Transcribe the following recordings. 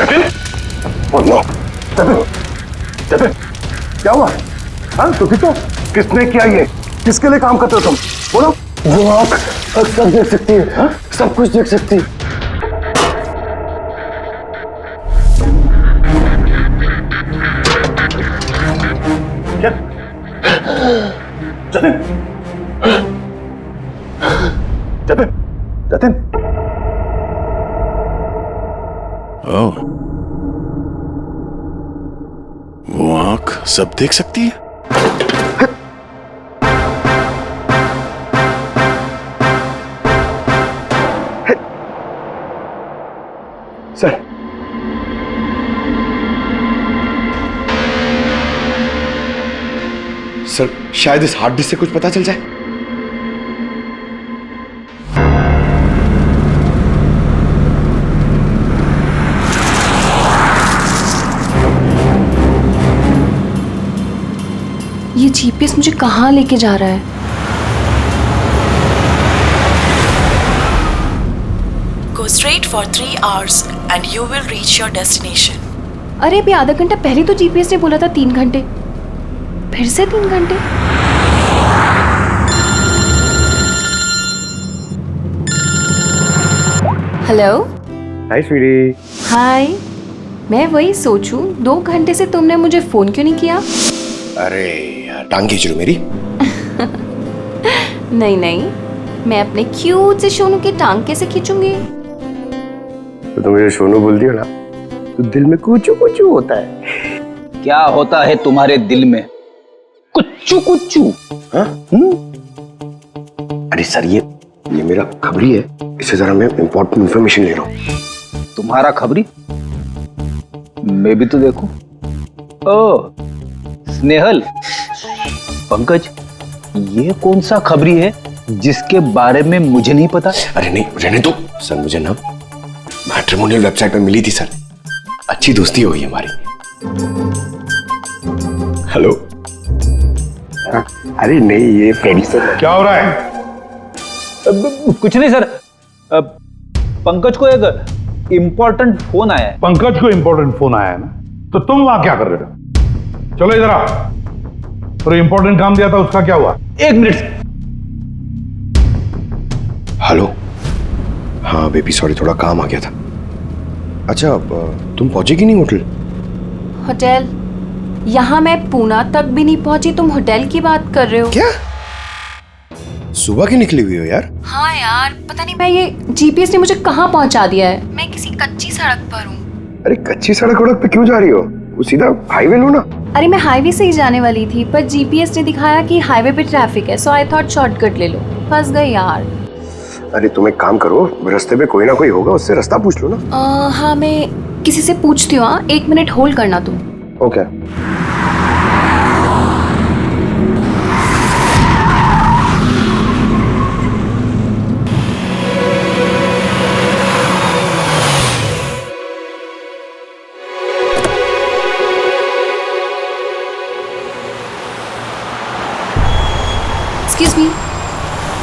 जतिन, जतिन, क्या हुआ? हाँ तो ठीक हो? किसने किया ये? किसके लिए काम करते हो तुम? बोलो। वो आँख सब देख सकती है, हाँ? सब कुछ देख सकती है। क्या? जतिन, जतिन, जतिन। ओह, वो आंख सब देख सकती है? सर, सर शायद इस हार्ड डिस्क से कुछ पता चल जाए। ये जीपीएस मुझे कहाँ लेके जा रहा है? Go straight for 3 hours and you will reach your destination. अरे अभी आधा घंटा पहले तो जीपीएस ने बोला था 3 घंटे, फिर से 3 घंटे। हेलो। हाय स्वीटी। हाय, मैं वही सोचूं 2 घंटे से तुमने मुझे फोन क्यों नहीं किया? अरे यार, टांग खींच रही हो मेरी? नहीं नहीं, मैं अपने क्यूट से सोनू की टांग कैसे खींचूंगी? तो तुम मुझे सोनू बोलती हो ना, तो दिल में कुचू कुचू होता है। क्या होता है तुम्हारे दिल में? कुच्चू कुच्चू। हाँ? अरे सर, ये मेरा खबरी है, इससे जरा मैं इंपॉर्टेंट इंफॉर्मेशन ले रहा हूँ। तुम्हारा खबरी? मैं भी तो देखूं। ओ स्नेहल, पंकज, ये कौन सा खबरी है जिसके बारे में मुझे नहीं पता? अरे नहीं, रहने दो सर, मुझे ना मैट्रिमोनियल वेबसाइट पे मिली थी सर, अच्छी दोस्ती हुई हमारी। हेलो। अरे नहीं, ये फ्रेंडी सर। क्या हो रहा है? कुछ नहीं सर, पंकज को एक इम्पोर्टेंट फोन आया है। पंकज को इंपॉर्टेंट फोन आया है ना, तो तुम वहां क्या कर रहे थे? चलो इधर आओ। तो इंपॉर्टेंट काम दिया था, उसका क्या हुआ? 1 मिनट। हेलो। हाँ बेबी, सॉरी, थोड़ा काम आ गया था। अच्छा, तुम पहुंचे कि नहीं होटल? होटल? यहाँ मैं पूना तक भी नहीं पहुंची, तुम होटल की बात कर रहे हो? क्या सुबह की निकली हुई हो यार? हाँ यार, पता नहीं, मैं ये जीपीएस ने मुझे कहाँ पहुंचा दिया है। मैं किसी कच्ची सड़क पर हूँ। अरे कच्ची सड़क पे क्यों जा रही हो? सीधा हाईवे लो ना। अरे मैं हाईवे से ही जाने वाली थी, पर जीपीएस ने दिखाया कि हाईवे पे ट्रैफिक है, सो आई थॉट शॉर्टकट ले लो। फंस गई यार। अरे तुम एक काम करो, रास्ते में कोई ना कोई होगा, उससे रास्ता पूछ लो ना। हाँ, मैं किसी से पूछती हूँ। 1 मिनट होल्ड करना तुम। ओके।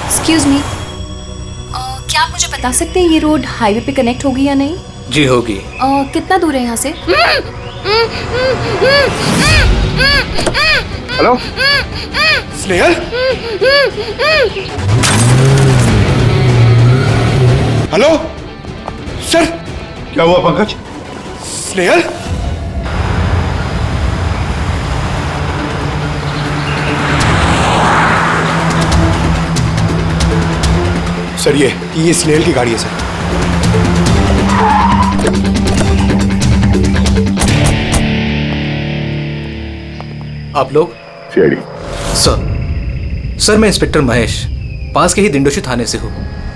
एक्सक्यूज मी, क्या आप मुझे बता सकते हैं ये रोड हाईवे पे कनेक्ट होगी या नहीं? जी होगी। कितना दूर है यहाँ से? हेलो स्नेहल। Hello sir. क्या हुआ पंकज? स्नेहल। सर ये स्नेहल की गाड़ी है सर। आप लोग? सीआईडी। सर मैं इंस्पेक्टर महेश, पास के ही दिंडोशी थाने से हूँ।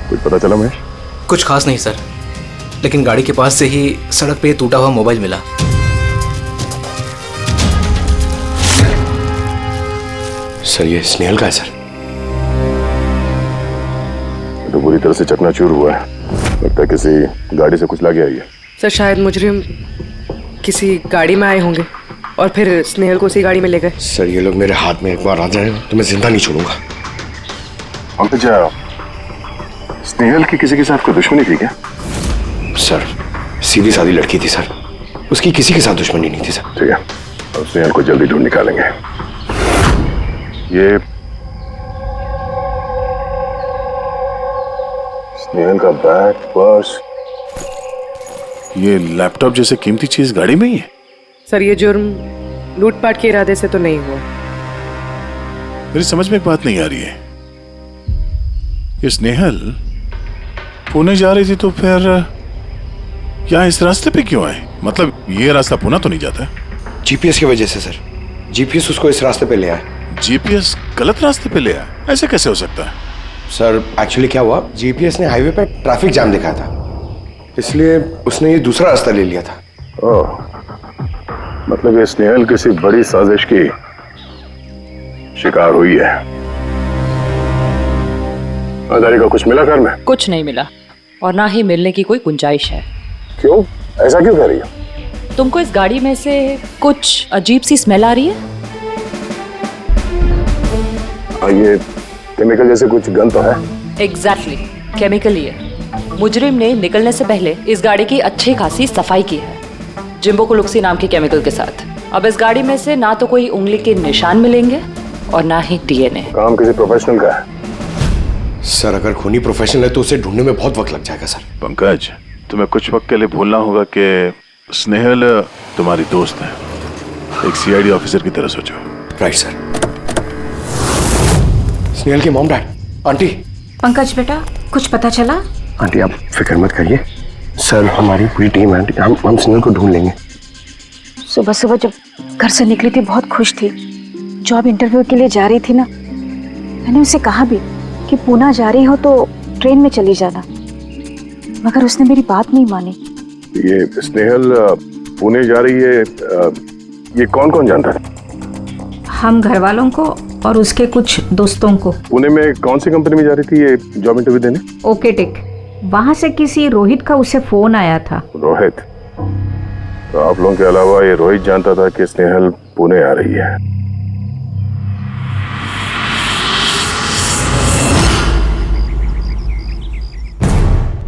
कुछ पता चला महेश? कुछ खास नहीं सर, लेकिन गाड़ी के पास से ही सड़क पे टूटा हुआ मोबाइल मिला। सर ये स्नेहल का है सर। तो पूरी तरह से चकनाचूर हुआ है, लगता है किसी गाड़ी से कुछ लग गया है। सर शायद मुजरिम किसी गाड़ी में आए होंगे और फिर स्नेहल को उसी गाड़ी में ले गए। सर ये लोग मेरे हाथ में एक बार आ जाए तो मैं जिंदा नहीं छोड़ूंगा। पंकज, स्नेहल की किसी के साथ कोई दुश्मनी थी क्या? सर सीधी सादी लड़की थी सर, उसकी किसी के साथ दुश्मनी नहीं थी सर। ठीक है, और स्नेहल को जल्दी ढूंढ निकालेंगे। ये स्नेहल का बैग, पर्स, ये लैपटॉप जैसे कीमती चीज गाड़ी में ही है। सर ये जुर्म लूटपाट के इरादे से तो नहीं हुआ। मेरी समझ में एक बात नहीं आ रही है, ये स्नेहल पुणे जा रही थी तो फिर यहाँ इस रास्ते पे क्यों आए? मतलब ये रास्ता पुणे तो नहीं जाता? जीपीएस की वजह से सर, जीपीएस उसको इस रास्ते पे ले आया। जीपीएस गलत रास्ते पे ले आया, ऐसे कैसे हो सकता है? सर एक्चुअली क्या हुआ, जीपीएस ने हाईवे पे ट्रैफिक जाम दिखाया था, इसलिए उसने ये दूसरा रास्ता ले लिया था। ओह, मतलब ये स्नेहल किसी बड़ी साजिश की शिकार हुई है। आधारी का कुछ मिला घर में? कुछ नहीं मिला और ना ही मिलने की कोई गुंजाइश है। क्यों, ऐसा क्यों कह रही हो? तुमको इस गाड़ी में से कुछ अजीब सी स्मेल आ रही है? ये केमिकल जैसे कुछ गंध तो है। एग्जैक्टली, केमिकल ही है। मुजरिम ने निकलने से पहले इस गाड़ी की अच्छी खासी सफाई की है जिम्बो कुलुक्सी नाम के केमिकल के साथ। अब इस गाड़ी में से ना तो कोई उंगली के निशान मिलेंगे और ना ही डीएनए। काम किसी प्रोफेशनल का है। सर अगर खूनी प्रोफेशनल है तो उसे ढूंढने में बहुत वक्त लग जाएगा सर। पंकज, तुम्हें कुछ वक्त के लिए भूलना होगा कि स्नेहल तुम्हारी दोस्त है, एक सीआईडी ऑफिसर की तरह सोचो। Right sir. स्नेहल के मॉम डैड, आंटी। पंकज बेटा, कुछ पता चला? आंटी आप फिक्र मत करिए, सर हमारी पूरी टीम है आंटी, हम स्नेहल को ढूंढ लेंगे। सुबह सुबह जब घर से निकली थी बहुत खुश थी, जॉब इंटरव्यू के लिए जा रही थी ना, मैंने उसे कहा भी कि पुणे जा रही हो तो ट्रेन में चली जाना, मगर उसने मेरी बात नहीं मानी। ये स्नेहल पुणे जा रही है, ये कौन कौन जानता है? हम घर वालों को और उसके कुछ दोस्तों को। पुणे में कौन सी कंपनी में जा रही थी ये जॉब इंटरव्यू देने? ओके टेक, वहां से किसी रोहित का उसे फोन आया था। रोहित? तो आप लोगों के अलावा ये रोहित जानता था कि स्नेहल पुणे आ रही है।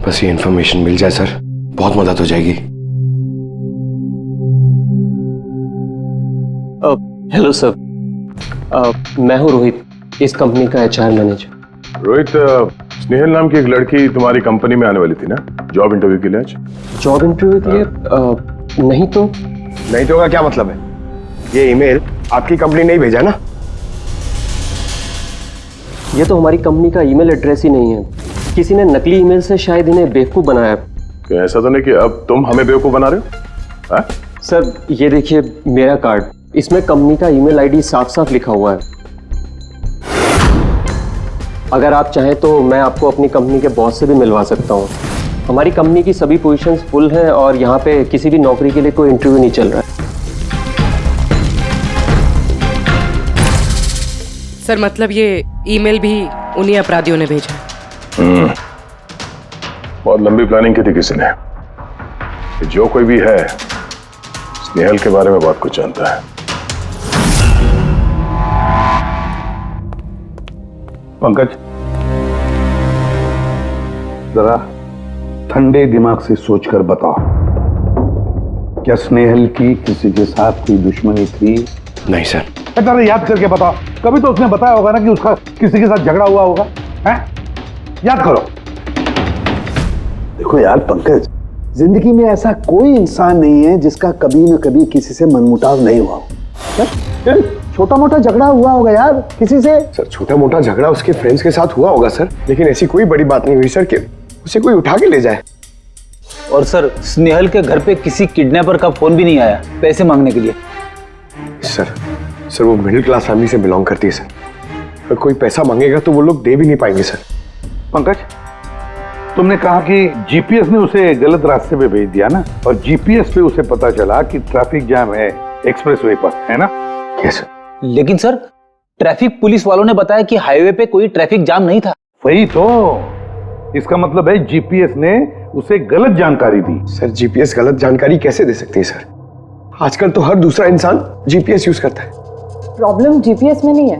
बस ये इन्फॉर्मेशन मिल जाए सर, बहुत मदद हो जाएगी। हेलो सर, मैं हूँ रोहित, इस कंपनी का एचआर मैनेजर। रोहित, स्नेहल नाम की एक लड़की तुम्हारी कंपनी में आने वाली थी ना जॉब इंटरव्यू के लिए आज? जॉब इंटरव्यू के लिए? नहीं तो। नहीं तो का क्या मतलब है? ये ईमेल आपकी कंपनी ने ही भेजा ना? ये तो हमारी कंपनी का ईमेल एड्रेस ही नहीं है, किसी ने नकली ईमेल से शायद इन्हें बेवकूफ़ बनाया। क्या ऐसा तो नहीं कि अब तुम हमें बेवकूफ़ बना रहे हो? सर ये देखिए मेरा कार्ड, इसमें कंपनी का ईमेल आईडी साफ साफ लिखा हुआ है। अगर आप चाहें तो मैं आपको अपनी कंपनी के बॉस से भी मिलवा सकता हूं। हमारी कंपनी की सभी पोजीशंस फुल हैं और यहाँ पे किसी भी नौकरी के लिए कोई इंटरव्यू नहीं चल रहा है। सर मतलब ये ईमेल भी उन्हीं अपराधियों ने भेजा है। बहुत लंबी प्लानिंग की थी किसी ने। कि जो कोई भी है स्नेहल के बारे में बहुत कुछ जानता है। पंकज, जरा ठंडे दिमाग से सोचकर बताओ, क्या स्नेहल की किसी के साथ कोई दुश्मनी थी? नहीं सर। जरा याद करके बताओ, कभी तो उसने बताया होगा ना कि उसका किसी के साथ झगड़ा हुआ होगा, हैं? याद करो। देखो यार पंकज, जिंदगी में ऐसा कोई इंसान नहीं है जिसका कभी न कभी किसी से मनमुटाव नहीं हुआ हो। छोटा मोटा झगड़ा हुआ होगा यार किसी से। सर छोटा मोटा झगड़ा उसके फ्रेंड्स के साथ हुआ होगा सर, लेकिन ऐसी कोई बड़ी बात नहीं हुई सर कि उसे कोई उठा के ले जाए। और सर स्नेहल के घर पे किसी किडनैपर का फोन भी नहीं आया पैसे मांगने के लिए। सर वो मिडिल क्लास फैमिली से बिलोंग करती है सर, अगर कोई पैसा मांगेगा तो वो लोग दे भी नहीं पाएंगे सर। पंकज, तुमने कहा कि जीपीएस ने उसे गलत रास्ते पे भेज दिया ना, और जीपीएस पे उसे पता चला कि ट्रैफिक जाम है एक्सप्रेसवे पर, है ना? Yes sir. लेकिन सर ट्रैफिक पुलिस वालों ने बताया कि हाईवे पे कोई ट्रैफिक जाम नहीं था। वही तो, इसका मतलब है जीपीएस ने उसे गलत जानकारी दी। सर जीपीएस गलत जानकारी कैसे दे सकती है सर? आजकल तो हर दूसरा इंसान जीपीएस यूज करता है। प्रॉब्लम जीपीएस में नहीं है,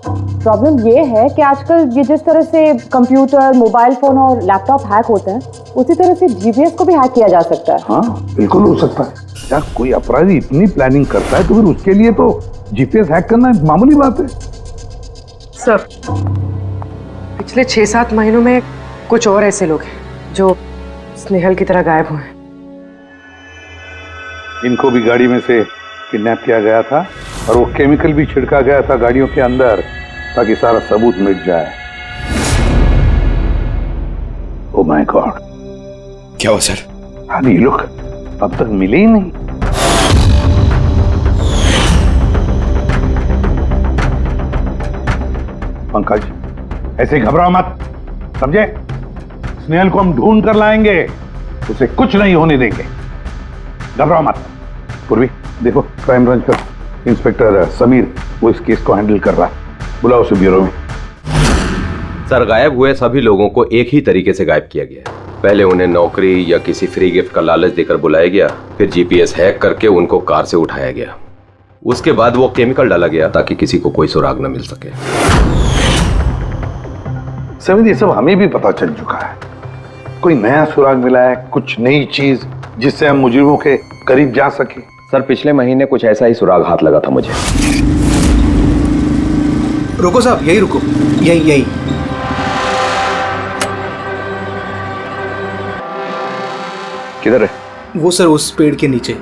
प्रॉब्लम ये है कि आजकल ये जिस तरह से कंप्यूटर, मोबाइल फोन और लैपटॉप हैक होते हैं, उसी तरह से जीपीएस को भी हैक किया जा सकता है। हाँ बिल्कुल हो सकता है। यार कोई अपराधी इतनी प्लानिंग करता है तो फिर उसके लिए तो जीपीएस हैक करना एक मामूली बात है। सर, पिछले 6-7 महीनों में कुछ और ऐसे लोग हैं जो स्नेहल की तरह गायब हुए हैं। इनको भी गाड़ी में से किडनैप किया गया था और वो केमिकल भी छिड़का गया था गाड़ियों के अंदर ताकि सारा सबूत मिट जाए। ओ माय गॉड, क्या हुआ सर? अरे ये लोग अब तक मिले ही नहीं। पंकज, ऐसे घबराओ मत, समझे? स्नेहल को हम ढूंढ कर लाएंगे, उसे कुछ नहीं होने देंगे, घबराओ मत। पूर्वी देखो, क्राइम ब्रांच का इंस्पेक्टर समीर वो इस केस को हैंडल कर रहा है, बुलाओ उसे ब्यूरो में। सर, गायब हुए सभी लोगों को एक ही तरीके से गायब किया गया। पहले उन्हें नौकरी या किसी फ्री गिफ्ट का लालच देकर बुलाया गया, फिर जीपीएस हैक करके उनको कार से उठाया गया। उसके बाद वो केमिकल डाला गया ताकि किसी को कोई सुराग न मिल सके। समीर, ये सब हमें भी पता चल चुका है। कोई नया सुराग मिला है, कुछ नई चीज जिससे हम मुजरिमों के करीब जा सके? सर, पिछले महीने कुछ ऐसा ही सुराग हाथ लगा था मुझे। रुको साहब, यही रुको, यही। किधर है? वो सर उस पेड़ के नीचे।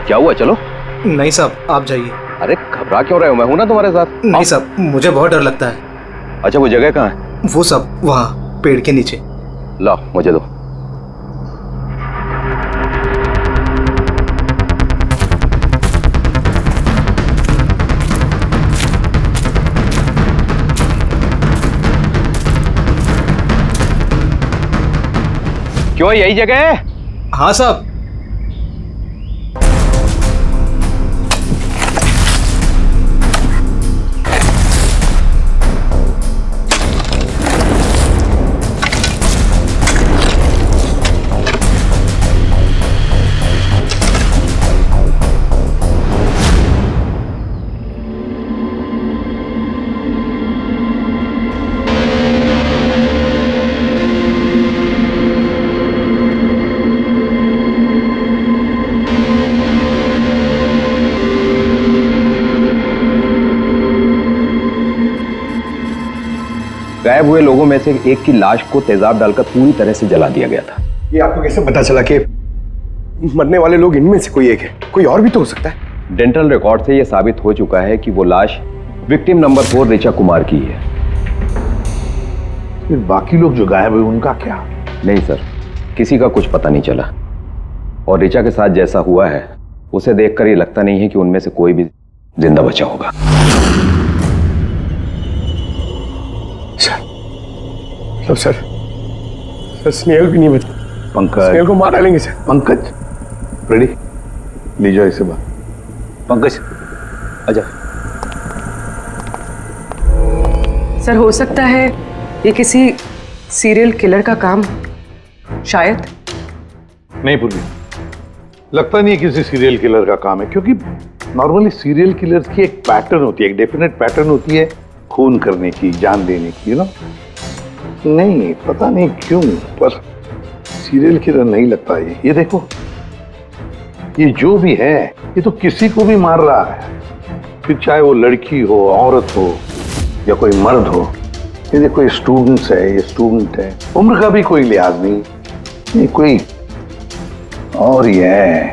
क्या हुआ? चलो। नहीं साहब, आप जाइए। अरे घबरा क्यों रहे हो? मैं हूं ना तुम्हारे साथ। नहीं साहब, मुझे बहुत डर लगता है। अच्छा, वो जगह कहाँ है? वो सब वहाँ पेड़ के नीचे। लाओ, मुझे दो। क्यों, यही जगह है? हाँ साहब। गायब हुए लोगों में से एक की लाश को तेजाब डालकर पूरी तरह से जला दिया गया था। ये आपको कैसे पता चला कि मरने वाले लोग इनमें से कोई एक है? कोई और भी तो हो सकता है। डेंटल रिकॉर्ड से यह साबित हो चुका है कि वो लाश विक्टिम नंबर 4 ऋचा कुमार की है। फिर बाकी लोग जो गायब हुए उनका क्या? नहीं सर, किसी का कुछ पता नहीं चला। और ऋचा के साथ जैसा हुआ है उसे देखकर ये लगता नहीं है कि उनमें से कोई भी जिंदा बचा होगा। सर स्नेहल भी नहीं बचा। पंकज, स्नेहल को मार डालेंगे सर। पंकज, रेडी, ले जाओ इसे बाहर। पंकज, आजा। सर, हो सकता है ये किसी सीरियल किलर का काम, शायद। नहीं पूर्वी, लगता नहीं है किसी सीरियल किलर का काम है, क्योंकि नॉर्मली सीरियल किलर्स की एक पैटर्न होती है, एक डेफिनेट पैटर्न होती है खून करने की, जान देने की, यू नो। नहीं, पता नहीं क्यों, पर सीरियल किलर नहीं लगता ये देखो, ये जो भी है ये तो किसी को भी मार रहा है, फिर चाहे वो लड़की हो, औरत हो या कोई मर्द हो। ये देखो, ये स्टूडेंट्स है, ये स्टूडेंट है, उम्र का भी कोई लिहाज नहीं, ये कोई और ही है।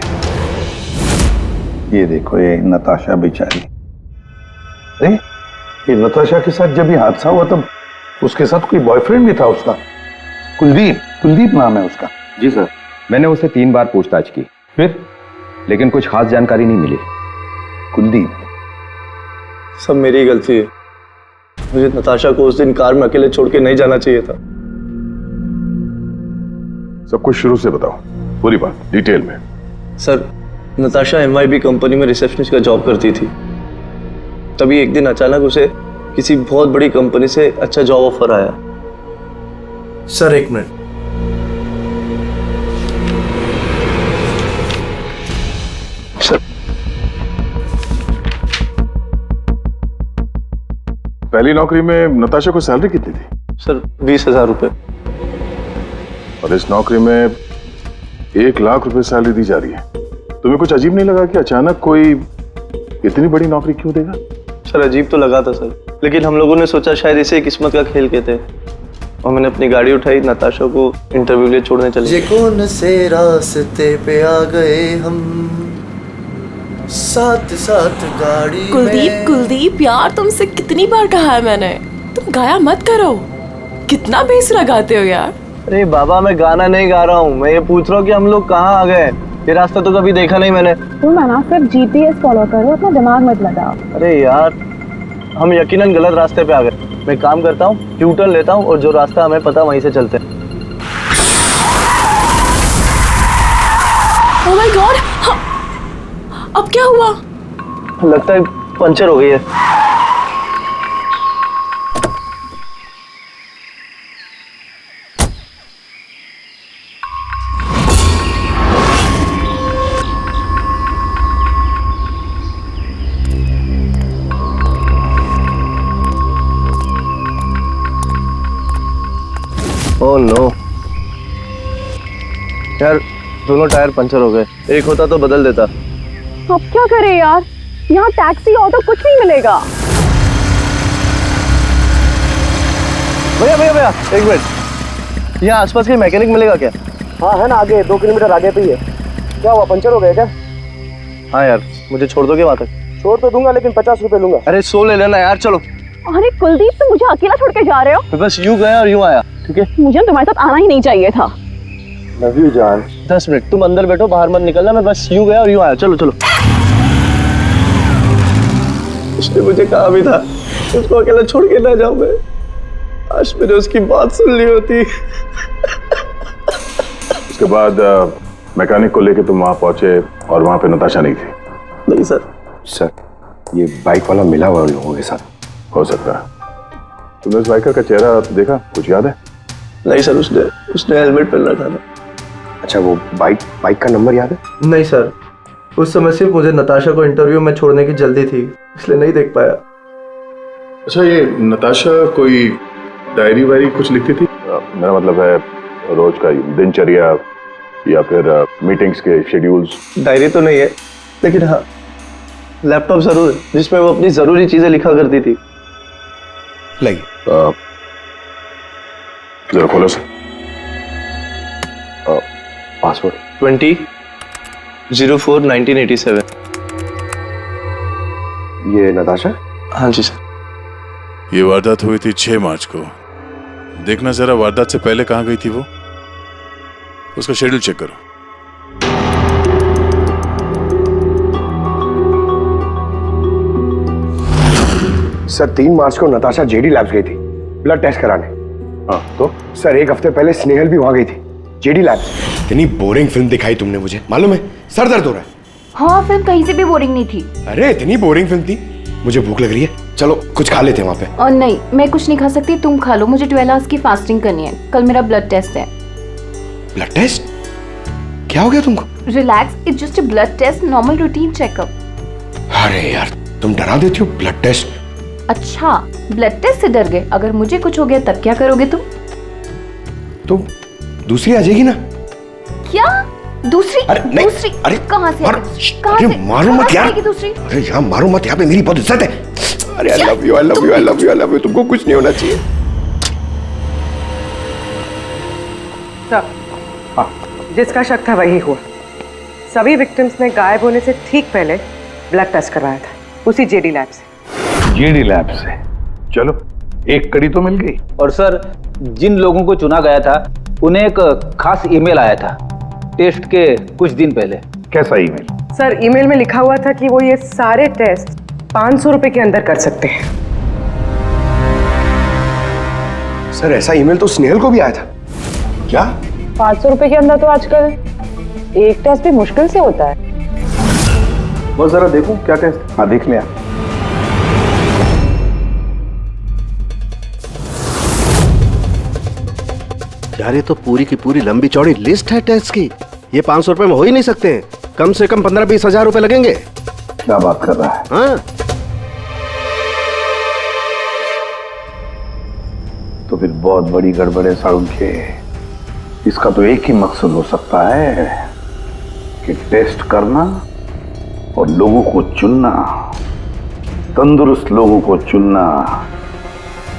ये देखो, ये नताशा बेचारी। अरे ये नताशा के साथ जब ये हादसा हुआ तब उसके साथ कोई बॉयफ्रेंड भी था उसका, कुलदीप नाम है उसका। जी सर, मैंने उससे 3 बार पूछताछ की, फिर लेकिन कुछ खास जानकारी नहीं मिली। कुलदीप? सब मेरी गलती है, मुझे नताशा को उस दिन कार में अकेले छोड़ के नहीं जाना चाहिए था। सब कुछ शुरू से बताओ, पूरी बात डिटेल में। सर, नताशा MYB कंपनी में रिसेप्शनिस्ट का जॉब करती थी। तभी एक दिन अचानक उसे किसी बहुत बड़ी कंपनी से अच्छा जॉब ऑफर आया। Sir, 1 minute. पहली नौकरी में नताशा को सैलरी कितनी थी? सर 20,000 रुपये। और इस नौकरी में 1 लाख रुपए सैलरी दी जा रही है। तुम्हें कुछ अजीब नहीं लगा कि अचानक कोई इतनी बड़ी नौकरी क्यों देगा? सर अजीब तो लगा था सर, लेकिन हम लोगों ने सोचा शायद इसे किस्मत का खेल कहते हैं, और मैंने अपनी गाड़ी उठाई, नताशा को इंटरव्यू लिए छोड़ने चले। ये कौन से रास्ते पे आ गए हम, साथ साथ गाड़ी कुलदीप यार, तुमसे कितनी बार कहा है मैंने, तुम गाया मत करो, कितना बेसुरा गाते हो यार। अरे बाबा मैं गाना नहीं गा रहा हूँ, मैं ये पूछ रहा हूँ कि हम लोग कहाँ आ गए, ये रास्ता तो कभी देखा नहीं मैंने। तुम ना सिर्फ जीपीएस फॉलो करो, अपना दिमाग मत लगाओ। अरे यार हम यकीनन गलत रास्ते पे आ गए। मैं काम करता हूँ, ट्यूटर लेता हूँ और जो रास्ता हमें पता वहीं से चलते हैं। ओह माय गॉड, अब क्या हुआ? लगता है पंचर हो गई है। ओह नो यार, दोनों टायर पंचर हो गए, एक होता तो बदल देता। अब क्या करें यार, यहाँ टैक्सी ऑटो कुछ नहीं मिलेगा। भैया भैया भैया एक मिनट, यहाँ आसपास कोई मैकेनिक मिलेगा क्या? हाँ है ना, आगे 2 किलोमीटर आगे पे ही है। क्या हुआ, पंचर हो गया क्या? हाँ यार, मुझे छोड़ दोगे वहाँ तक? छोड़ तो दूंगा, लेकिन 50 रुपए लूंगा। अरे 100 ले लेना यार, चलो। अरे कुलदीप, तुम मुझे अकेला छोड़ के जा रहे हो? मैं बस यूं गया और यूं आया, ठीक है? मुझे तुम्हारे साथ आना ही नहीं चाहिए था। लव यू जान। 10 मिनट तुम अंदर बैठो, बाहर मत निकलना, मैं बस यूं गया और यूं आया। चलो चलो। उसने मुझे कहा भी था उसको अकेला छोड़ के ना जाऊं मैं, आज मैंने उसकी बात सुन ली होती। उसके बाद मैकेनिक को लेके तुम वहां पहुंचे और वहां पे नताशा नहीं थी? नहीं सर। सर ये बाइक वाला मिला हुआ उन लोगों के साथ। हो सकता है। तुमने उस बाइकर का चेहरा देखा, कुछ याद है? नहीं सर, उसने हेलमेट पहन रखा था। अच्छा वो बाइक का नंबर याद है? नहीं सर, उस समय सिर्फ मुझे नताशा को इंटरव्यू में छोड़ने की जल्दी थी, इसलिए नहीं देख पाया। अच्छा, ये नताशा कोई डायरी वायरी कुछ लिखती थी? मेरा मतलब है रोज का दिनचर्या या फिर मीटिंग्स के शेड्यूल्स। डायरी तो नहीं है, लेकिन हाँ लैपटॉप जरूर है जिसमें वो अपनी जरूरी चीजें लिखा करती थी। लाइए जरा खोलो सर। पासवर्ड 20/04/1987। ये नताशा? हाँ जी सर। ये वारदात हुई थी 6 मार्च को। देखना जरा वारदात से पहले कहाँ गई थी वो, उसका शेड्यूल चेक करो। सर 3 मार्च को नताशा जेडी लैब्स गई थी ब्लड टेस्ट कराने। हाँ तो सर 1 हफ्ते पहले स्नेहल भी वहां गई थी जेडी लैब्स। इतनी बोरिंग फिल्म दिखाई तुमने मुझे, मालूम है सर दर्द हो रहा है। हाँ, फिल्म कहीं से भी बोरिंग नहीं थी। अरे इतनी बोरिंग फिल्म थी, मुझे भूख लग रही है, चलो कुछ खा लेते हैं वहाँ पे। और नहीं, मैं कुछ नहीं खा सकती, तुम खा लो, मुझे 12 आवर्स की फास्टिंग करनी है, कल मेरा ब्लड टेस्ट है। Blood test? क्या हो गया तुमको? Relax, it's just a blood test, normal routine checkup. अरे यार तुम डरा देती हो, ब्लड टेस्ट। अच्छा, ब्लड टेस्ट से डर गए, अगर मुझे कुछ हो गया तब क्या करोगे तुम? तो दूसरी आ जाएगी ना? क्या दूसरी? अरे नहीं, दूसरी अरे कहाँ से? कहाँ अरे से? मारो मत यार। दूसरी? अरे यहाँ मारो मत, यहाँ पे मेरी बहुत इज्जत है। अरे I love you, I love you, I love you, I love you, तुमको कुछ नहीं होना चाहिए। सब जिसका शक था वही हुआ। सभी विक्टिम्स ने गायब होने से ठीक पहले ब्लड टेस्ट करवाया था, उसी जेडी लैब से। जेडी लैब से? चलो एक कड़ी तो मिल गई। और सर, जिन लोगों को चुना गया था उन्हें एक खास ईमेल आया था टेस्ट के कुछ दिन पहले। कैसा ईमेल? सर ईमेल में लिखा हुआ था कि वो ये सारे टेस्ट 500 रुपए के अंदर कर सकते हैं। सर ऐसा ईमेल तो स्नेहल को भी आया था। क्या 500 रुपए के अंदर तो आजकल एक टेस्ट भी मुश्किल से होता है। बस जरा देखो क्या टेस्ट। हाँ देख लिया। यार ये तो पूरी की पूरी लंबी चौड़ी लिस्ट है टेस्ट की। ये 500 रुपए में हो ही नहीं सकते हैं, कम से कम 15-20 हजार रुपए लगेंगे। क्या बात कर रहा है? हाँ तो फिर बहुत बड़ी गड़बड़ है सारुण के। इसका तो एक ही मकसद हो सकता है कि टेस्ट करना और लोगों को चुनना, तंदुरुस्त लोगों को चुनना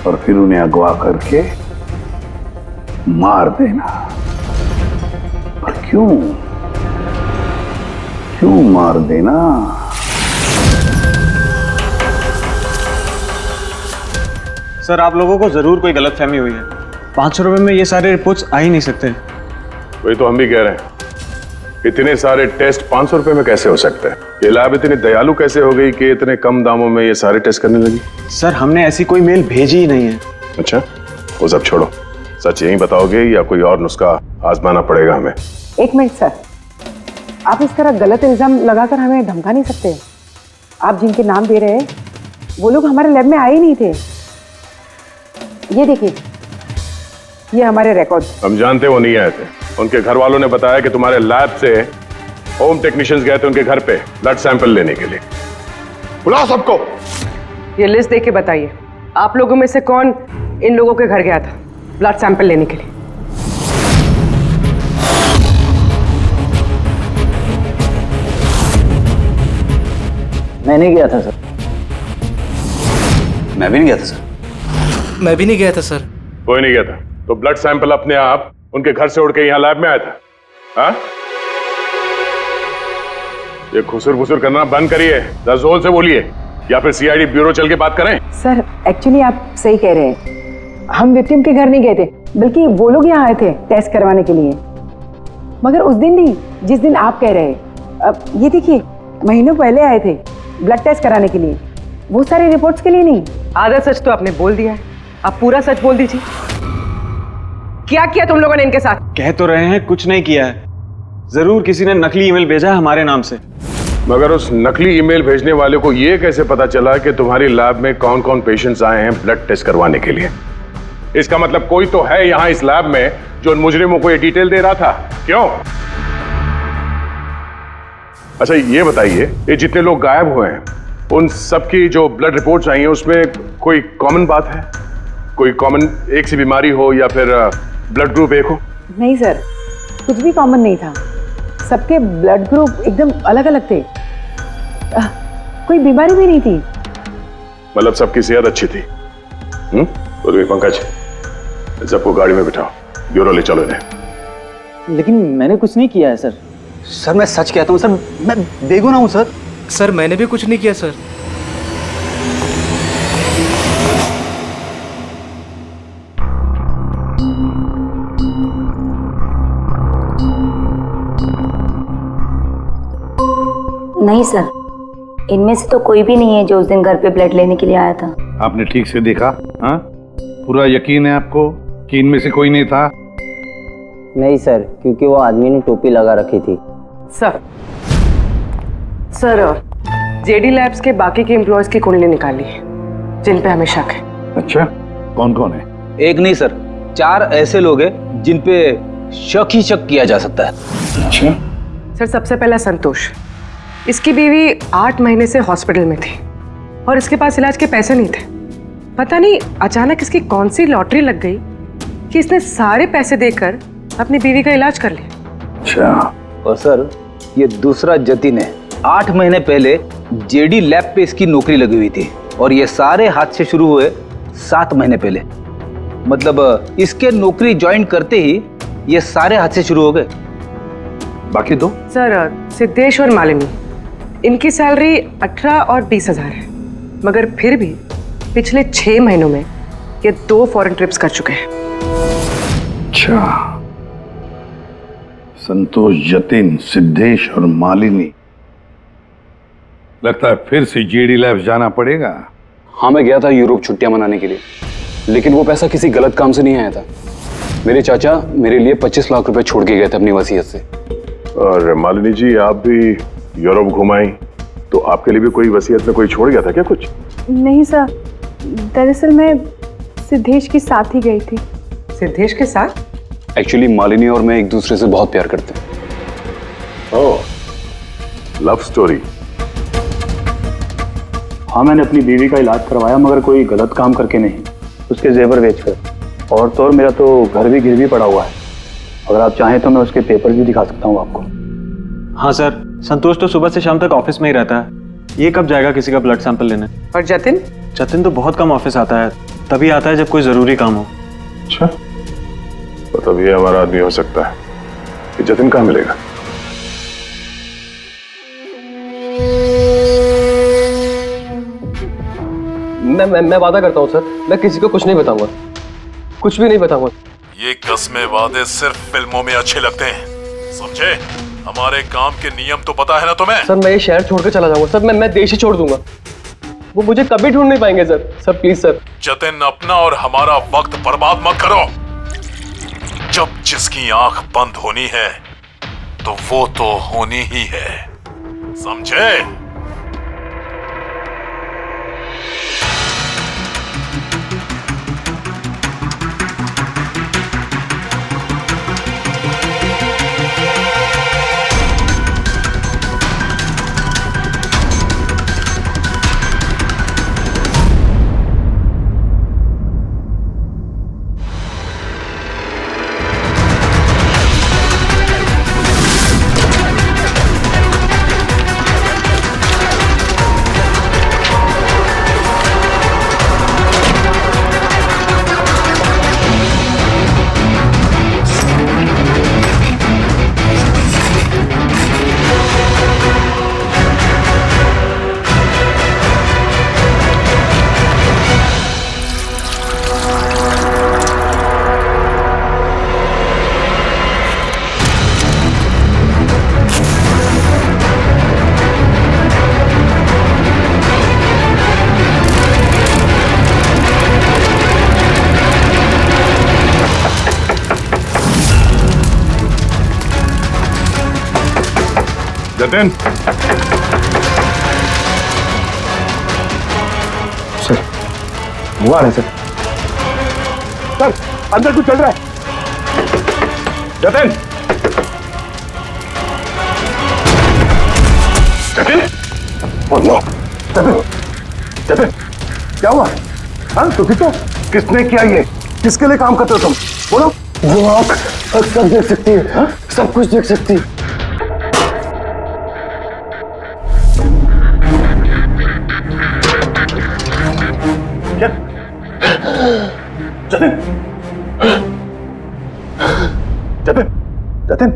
और फिर उन्हें अगवा करके मार देना। पर क्यों मार देना? सर आप लोगों को जरूर कोई गलतफहमी हुई है। 500 रुपए में ये सारे रिपोर्ट्स आ ही नहीं सकते। वही तो हम भी कह रहे हैं, इतने सारे टेस्ट 500 रुपए में कैसे हो सकते हैं? ये लैब इतनी दयालु कैसे हो गई कि इतने कम दामों में ये सारे टेस्ट करने लगी? सर हमने ऐसी कोई मेल भेजी ही नहीं है। अच्छा, वो सब छोड़ो, सच यही बताओगे या कोई और नुस्खा आजमाना पड़ेगा हमें? एक मिनट सर, आप इस तरह गलत इल्जाम लगाकर हमें धमका नहीं सकते। आप जिनके नाम दे रहे हैं वो लोग हमारे लैब में आए ही नहीं थे। ये देखिए, ये हमारे रिकॉर्ड। हम जानते वो नहीं आए थे। उनके घर वालों ने बताया कि तुम्हारे लैब से होम टेक्नीशियंस गए थे उनके घर पे ब्लड सैंपल लेने के लिए। बुलाओ सबको। ये लिस्ट देके बताइए, आप लोगों में से कौन इन लोगों के घर गया था ब्लड सैंपल लेने के लिए? मैं नहीं गया था सर। मैं भी नहीं गया था सर। मैं भी नहीं गया था सर। कोई नहीं गया था, तो ब्लड सैंपल अपने आप उनके घर से उड़ के यहाँ लैब में आया था? हाँ? ये खुसुर करना बंद करिए, जोर से बोलिए, या फिर सीआईडी ब्यूरो चल के बात करें। सर एक्चुअली आप सही कह रहे हैं, हम विक्टिम के घर नहीं गए थे, बल्कि वो लोग यहाँ आए थे टेस्ट करवाने के लिए। मगर उस दिन नहीं जिस दिन आप कह रहे हैं। अब ये देखिए, महीनों पहले आए थे ब्लड टेस्ट कराने के लिए, वो सारे रिपोर्ट्स के लिए नहीं। आधा सच तो आपने बोल दिया है, आप पूरा सच बोल दीजिए। क्या किया तुम लोगों ने इनके साथ? कह तो रहे हैं कुछ नहीं किया है, जरूर किसी ने नकली ईमेल भेजा है हमारे नाम से। मगर उस नकली ईमेल भेजने वाले को ये कैसे पता चला कि तुम्हारी लैब में कौन कौन पेशेंट्स आए हैं ब्लड टेस्ट करवाने के लिए? इसका मतलब कोई तो है यहाँ इस लैब में जो उन मुजरिमों को ये डिटेल दे रहा था। क्यों? अच्छा ये बताइए, ये जितने लोग गायब हुए हैं उन सबकी जो ब्लड रिपोर्ट्स आई हैं उसमें कोई कॉमन बात है? कोई कॉमन एक सी बीमारी हो या फिर ब्लड ग्रुप एक हो? नहीं सर, कुछ भी कॉमन नहीं था। सबके ब्लड ग्रुप एकदम अलग अलग थे। कोई बीमारी भी नहीं थी। मतलब सबकी सेहत अच्छी थी? तो पंकज, सबको गाड़ी में बिठाओ, ब्यूरो ले चलो इन्हें। लेकिन मैंने कुछ नहीं किया है सर। सर मैं सच कहता हूँ सर, मैं बेगुनाह हूँ सर। सर मैंने भी कुछ नहीं किया सर। नहीं सर, इनमें से तो कोई भी नहीं है जो उस दिन घर पे ब्लड लेने के लिए आया था। आपने ठीक से देखा? हाँ, पूरा यकीन है आपको कि इनमें से कोई नहीं था? नहीं सर, क्योंकि वो आदमी ने टोपी लगा रखी थी। सर जेडी लैब्स के बाकी के एम्प्लॉयज की कुंडली निकाली है जिन पे हमें शक है। अच्छा, कौन कौन है? एक नहीं सर, 4 ऐसे लोग हैं जिन पे शक ही शक किया जा सकता है। अच्छा सर, सबसे पहला संतोष। इसकी बीवी 8 महीने से हॉस्पिटल में थी और इसके पास इलाज के पैसे नहीं थे। पता नहीं अचानक इसकी कौन सी लॉटरी लग गई कि इसने सारे पैसे देकर अपनी बीवी का इलाज कर लिया। अच्छा। और सर ये दूसरा जतिन है। 8 महीने पहले जेडी लैब पे इसकी नौकरी लगी हुई थी और ये सारे हादसे शुरू हुए 7 महीने पहले। मतलब इसके नौकरी ज्वाइन करते ही ये सारे हादसे शुरू हो गए। बाकी 2? सर सिद्धेश और मालिनी, इनकी सैलरी 18 और 20 हजार है, मगर फिर भी पिछले 6 महीनों में ये 2 फॉरेन ट्रिप्स कर चुके हैं। अच्छा, संतोष, जतिन, सिद्धेश और मालिनी। लगता है फिर से जेडी लैब्स जाना पड़ेगा। हाँ, मैं गया था यूरोप छुट्टियां मनाने के लिए, लेकिन वो पैसा किसी गलत काम से नहीं आया था। मेरे चाचा मेरे लिए 25 लाख रुपए छोड़ के गए थे अपनी वसीयत से। और मालिनी जी, आप भी यूरोप घुमाई, तो आपके लिए भी कोई वसीयत में कोई छोड़ गया था क्या कुछ? नहीं सर, दरअसल मैं सिद्धेश के साथ ही गई थी। सिद्धेश के साथ? एक्चुअली मालिनी और मैं एक दूसरे से बहुत प्यार करते हैं। ओह, लव स्टोरी। हाँ, मैंने अपनी बीवी का इलाज करवाया, मगर कोई गलत काम करके नहीं, उसके जेवर बेचकर। और तो और मेरा तो घर भी गिरवी पड़ा हुआ है। अगर आप चाहें तो मैं उसके पेपर भी दिखा सकता हूँ आपको। हाँ सर, संतोष तो सुबह से शाम तक ऑफिस में ही रहता है। ये कब जाएगा किसी का ब्लड सैंपल लेने? और जतिन? जतिन तो बहुत कम ऑफिस आता है, तभी आता है जब कोई जरूरी काम हो। अच्छा, तो तब ये हमारा आदमी हो सकता है। ये जतिन कहाँ मिलेगा? मैं वादा करता हूँ सर, मैं किसी को कुछ नहीं बताऊंगा, कुछ भी नहीं बताऊंगा। ये कस्में वादे सिर्फ फिल्मों में अच्छे लगते हैं, समझे? हमारे काम के नियम तो पता है ना तुम्हें? सर मैं ये शहर छोड़ के चला जाऊंगा सर, मैं देश ही छोड़ दूंगा। वो मुझे कभी ढूंढ नहीं पाएंगे sir. Sir please sir. Jatin, अपना और हमारा वक्त बर्बाद मत करो। जब जिसकी आंख बंद होनी है तो वो तो होनी ही है, समझे? जतिन, सर वो आ रहे सर। सर अंदर कुछ चल रहा है। जतिन, जतिन, जतिन, जतिन क्या हुआ? हाँ तो ठीक हो? किसने किया ये? किसके लिए काम करते हो तुम? बोलो। वो आँख सब देख सकती है। हाँ? सब कुछ देख सकती है। जतिन, जतिन, जतिन।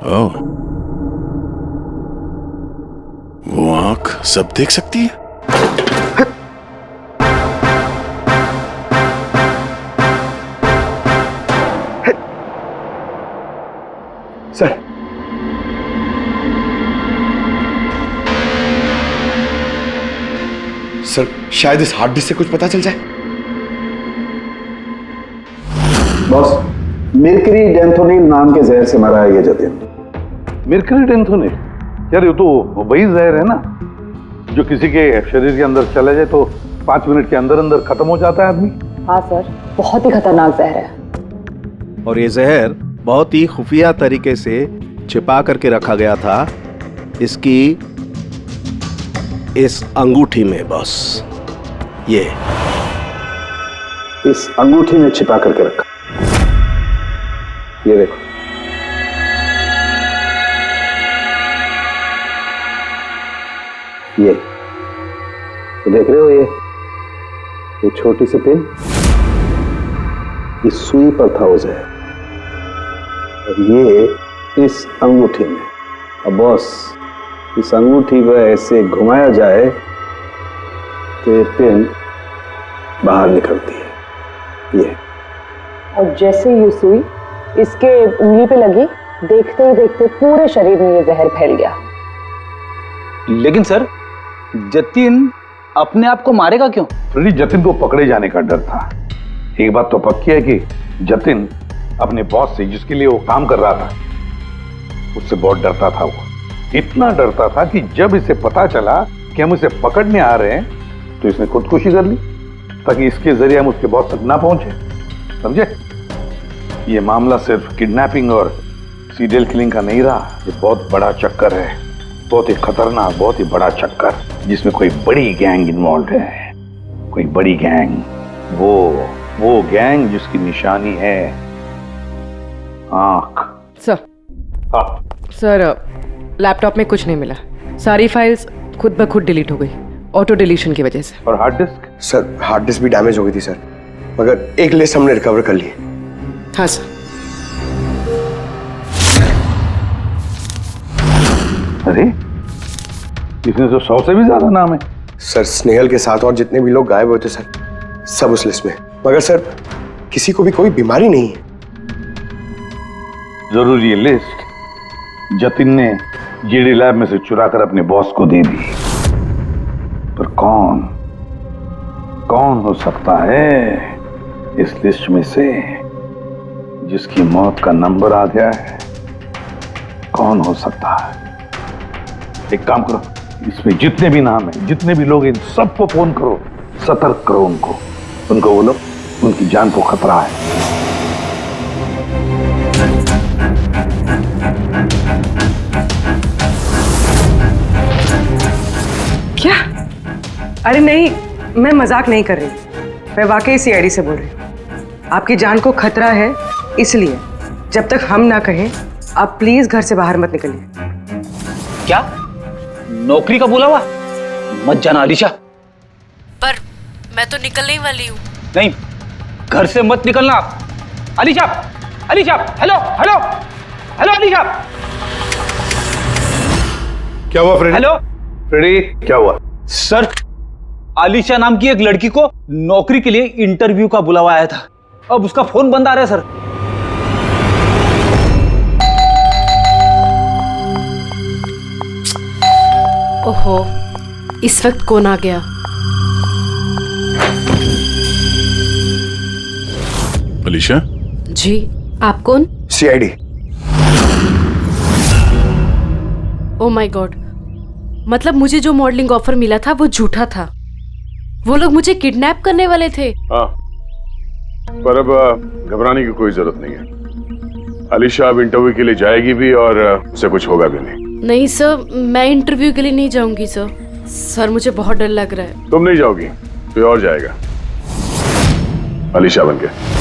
ओह, वो आंख सब देख सकती है? सर सर शायद इस हार्ड डिस्क से कुछ पता चल जाए। बॉस, मिर्करी डेंथोनिल नाम के जहर से मरा है ये जतिन। मिर्करी डेंथोनिल? यार ये तो वही जहर है ना जो किसी के शरीर के अंदर चला जाए तो 5 मिनट के अंदर अंदर खत्म हो जाता है आदमी। हाँ सर, बहुत ही खतरनाक जहर है। और ये जहर बहुत ही खुफिया तरीके से छिपा करके रखा गया था इसकी इस अंगूठी में। बॉस, ये इस अंगूठी में छिपा करके रखा। ये देखो, ये तो देख रहे हो, ये छोटी सी पिन, इस सुई पर था वो जहर, और ये इस अंगूठी में। अब बॉस, इस अंगूठी को ऐसे घुमाया जाए तो ये पिन बाहर निकलती है। ये और जैसे ये सुई इसके उंगली पे लगी, देखते ही देखते पूरे शरीर में ये जहर फैल गया। लेकिन सर, जतिन अपने आप को मारेगा क्यों? फ्रेडी, जतिन को पकड़े जाने का डर था। एक बात तो पक्की है कि जतिन अपने बॉस से, जिसके लिए वो काम कर रहा था, उससे बहुत डरता था। वो इतना डरता था कि जब इसे पता चला कि हम इसे पकड़ने आ रहे हैं तो इसने खुदकुशी कर ली ताकि इसके जरिए हम उसके बॉस तक ना पहुंचे, समझे? ये मामला सिर्फ किडनैपिंग और सीरियल किलिंग का नहीं रहा, ये बहुत बड़ा चक्कर है, बहुत ही खतरनाक, बहुत ही बड़ा चक्कर जिसमें कोई बड़ी गैंग इन्वॉल्व है। कोई बड़ी गैंग, वो गैंग जिसकी निशानी है आंख। सर, हाँ सर लैपटॉप में कुछ नहीं मिला, सारी फाइल्स खुद ब खुद डिलीट हो गई ऑटो डिलीशन की वजह से। और hard disk? Sir hard disk भी डैमेज हो गई थी सर, मगर एक लिस्ट हमने रिकवर कर ली है। हाँ सर। अरे इसमें तो 100 से भी ज्यादा नाम है। सर स्नेहल के साथ और जितने भी लोग गायब हुए थे सर, सब उस लिस्ट में, मगर सर किसी को भी कोई बीमारी नहीं है। जरूर ये लिस्ट जतिन ने जीडी लैब में से चुरा कर अपने बॉस को दे दी, पर कौन हो सकता है इस लिस्ट में से जिसकी मौत का नंबर आ गया है? कौन हो सकता है? एक काम करो, इसमें जितने भी नाम हैं, जितने भी लोग हैं, सबको फोन करो, सतर्क करो उनको बोलो उनकी जान को खतरा है। क्या? अरे नहीं, मैं मजाक नहीं कर रही, मैं वाकई सीआईडी से बोल रही हूँ। आपकी जान को खतरा है, इसलिए जब तक हम ना कहें आप प्लीज घर से बाहर मत निकलिए। क्या नौकरी का बोला हुआ? मत जाना अलीशा। पर मैं तो निकलने ही वाली हूँ। नहीं, घर से मत निकलना। Alisha, Alisha, hello hello hello Alisha. क्या हुआ फ्रेडी? हेलो फ्रेडी, क्या हुआ? सर, अलीशा नाम की एक लड़की को नौकरी के लिए इंटरव्यू का बुलावा आया था, अब उसका फोन बंद आ रहा है सर। ओहो, इस वक्त कौन आ गया? अलीशा? जी, आप कौन? सीआईडी। ओ माय गॉड, मतलब मुझे जो मॉडलिंग ऑफर मिला था वो झूठा था। वो लोग मुझे किडनैप करने वाले थे। हाँ, पर अब घबराने की कोई जरूरत नहीं है। अलीशा अब इंटरव्यू के लिए जाएगी भी और उसे कुछ होगा भी नहीं। नहीं सर, मैं इंटरव्यू के लिए नहीं जाऊंगी सर। सर मुझे बहुत डर लग रहा है। तुम नहीं जाओगी, कोई और जाएगा अलीशा बनके।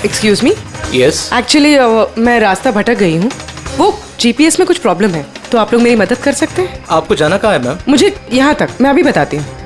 Excuse me. यस। एक्चुअली मैं रास्ता भटक गई हूँ, वो जीपीएस में कुछ प्रॉब्लम है, तो आप लोग मेरी मदद कर सकते हैं? आपको जाना कहाँ है मैम? मुझे यहाँ तक, मैं अभी बताती हूँ।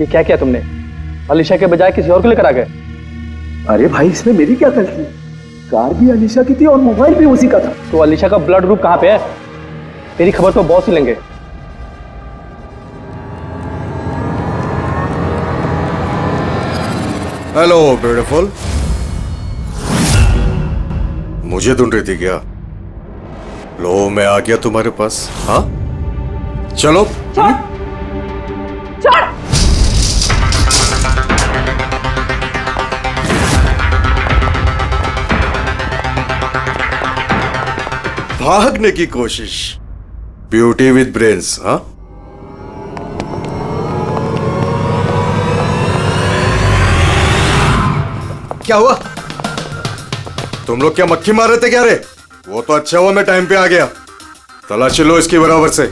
ये क्या किया तुमने? अलीशा के बजाय किसी और को लेकर आ गए। अरे भाई, इसमें मेरी क्या गलती? कार भी अलीशा की थी और मोबाइल भी उसी का था। तो अलीशा का ब्लड ग्रुप कहाँ पे है? तेरी खबर तो बॉस ही लेंगे। Hello beautiful. मुझे ढूंढ रही थी क्या? लो मैं आ गया तुम्हारे पास। हाँ चलो। छोड़। भागने की कोशिश। Beauty with brains. हाँ क्या हुआ? तुम लोग क्या मक्खी मार रहे थे क्या रे? वो तो अच्छा हुआ मैं टाइम पे आ गया। तलाशी लो इसकी बराबर से।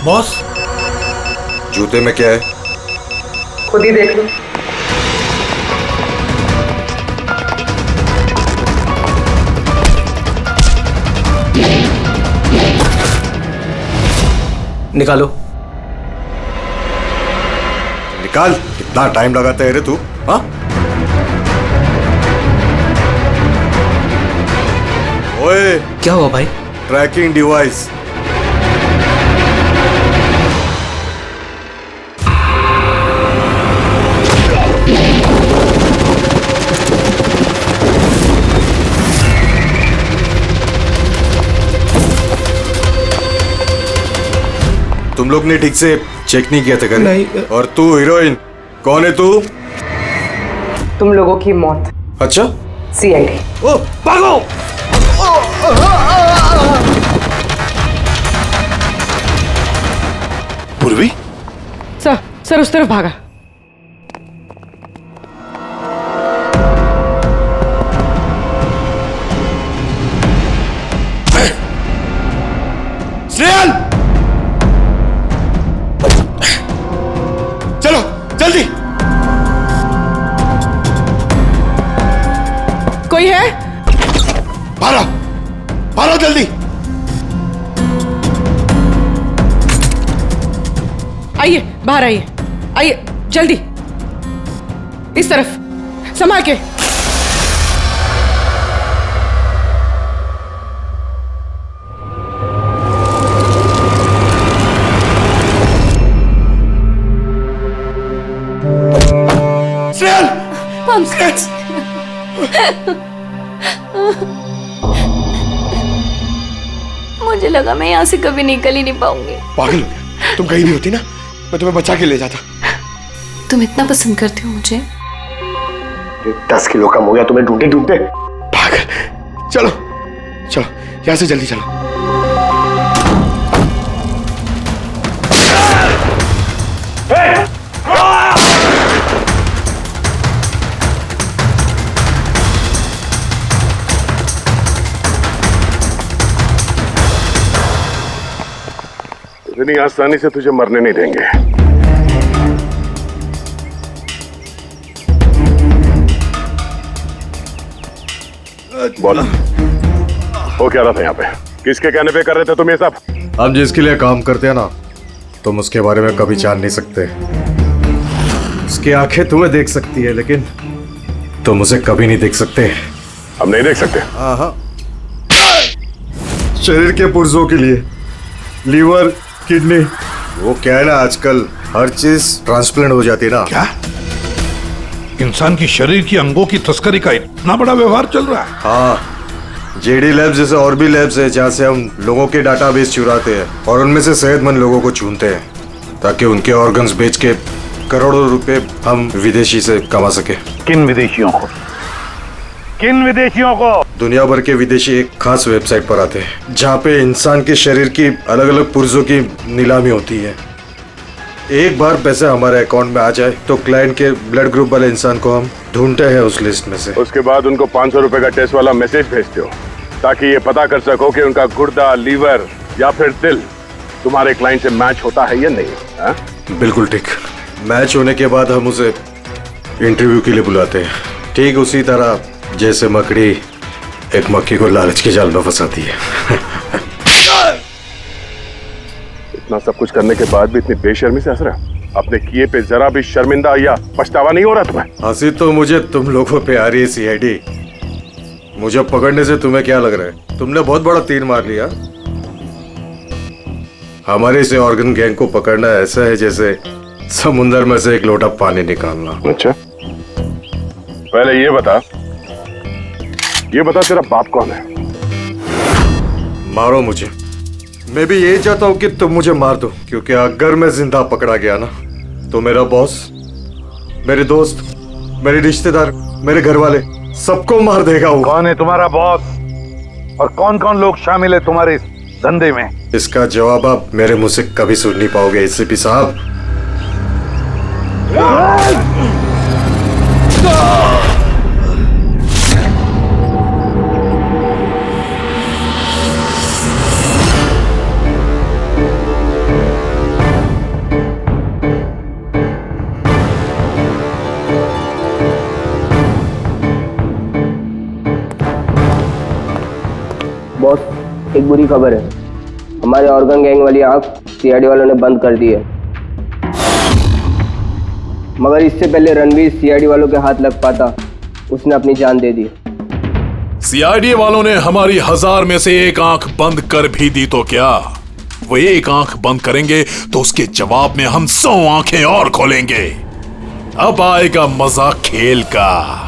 बॉस, जूते में क्या है? खुद ही देख लो। निकालो। निकाल। कितना टाइम लगाता है रे तू? हाँ ओए, क्या हुआ भाई? Tracking device. तुम लोग ने ठीक से चेक नहीं किया था क्या? नहीं। और तू हीरोइन, कौन है तू? तुम लोगों की मौत। अच्छा सीआईडी। ओ भागो। पूर्वी सर उस तरफ भागा। स्नेहल चलो जल्दी। कोई है? भारो जल्दी। आइए बाहर आइए जल्दी। इस तरफ संभाल के। मुझे लगा मैं यहाँ से कभी निकल ही नहीं पाऊंगी। पागल हो गया? तुम कहीं नहीं होती ना, मैं तुम्हें बचा के ले जाता। तुम इतना पसंद करते हो मुझे? 10 किलो कम हो गया तुम्हें ढूंढते ढूंढते। पागल। चलो चलो यहाँ से जल्दी चलो। इतनी आसानी से तुझे मरने नहीं देंगे। बोलो, हो क्या रहा था यहाँ पे? किसके कहने पे कर रहे थे तुम ये सब? हम जिसके लिए काम करते हैं ना, तुम उसके बारे में कभी जान नहीं सकते। उसकी आंखें तुम्हें देख सकती है लेकिन तुम उसे कभी नहीं देख सकते। हम नहीं देख सकते? हाँ। शरीर के पुर्जों के लिए लीवर, किडनी, वो क्या है ना, आजकल हर चीज ट्रांसप्लांट हो जाती है ना। क्या इंसान की शरीर की अंगों की तस्करी का इतना बड़ा व्यवहार चल रहा है? हाँ, जेडी लैब्स जैसे और भी लैब्स है जहाँ से हम लोगों के डाटाबेस चुराते हैं और उनमें से सेहतमंद लोगों को चुनते हैं ताकि उनके ऑर्गन्स बेच के करोड़ों रुपए हम विदेशी से कमा सके। किन विदेशियों को? किन विदेशियों को? दुनिया भर के विदेशी एक खास वेबसाइट पर आते हैं जहाँ पे इंसान के शरीर की अलग अलग पुर्जों की नीलामी होती है। एक बार पैसे हमारे अकाउंट में आ जाए तो क्लाइंट के ब्लड ग्रुप वाले इंसान को हम ढूंढते हैं उस लिस्ट में से। उसके बाद उनको 500 रुपए का टेस्ट वाला मैसेज भेजते हो ताकि ये पता कर सको कि उनका गुर्दा, लीवर या फिर दिल तुम्हारे क्लाइंट से मैच होता है या नहीं। हा? बिल्कुल ठीक। मैच होने के बाद हम उसे इंटरव्यू के लिए बुलाते हैं, ठीक उसी तरह जैसे मकड़ी एक मक्खी को लालच के जाल में फंसाती है। इतना सब कुछ करने के बाद भी इतनी बेशर्मी से हंस रहा है? अपने किए पे जरा भी शर्मिंदा या पछतावा नहीं हो रहा तुम्हें? हंसी तो मुझे तुम लोगों पे आ रही है सीआईडी। मुझे पकड़ने से तुम्हें क्या लग रहा है? तुमने बहुत बड़ा तीर मार लिया। हमारे से ऑर्गन गैंग को पकड़ना ऐसा है जैसे समुंदर में से एक लोटा पानी निकालना। अच्छा, पहले ये बता तेरा बाप कौन है? मारो मुझे। मैं भी यही चाहता हूँ कि तुम मुझे मार दो, क्योंकि अगर मैं जिंदा पकड़ा गया ना तो मेरा बॉस, मेरे दोस्त, मेरे रिश्तेदार, मेरे घर वाले सबको मार देगा वो। कौन है तुम्हारा बॉस और कौन कौन लोग शामिल है तुम्हारे इस धंधे में? इसका जवाब आप मेरे मुंह से कभी सुन नहीं पाओगे एसीपी साहब। बॉस, एक बुरी खबर है। हमारे ऑर्गन गैंग वाली आंख सीआईडी वालों ने बंद कर दी है। मगर इससे पहले रणवीर सीआईडी वालों के हाथ लग पाता, उसने अपनी जान दे दी। सीआईडी वालों ने हमारी 1000 में से एक आंख बंद कर भी दी तो क्या? वो एक आंख बंद करेंगे तो उसके जवाब में हम 100 आंखें और खोलेंगे। अब आएगा मजा खेल का।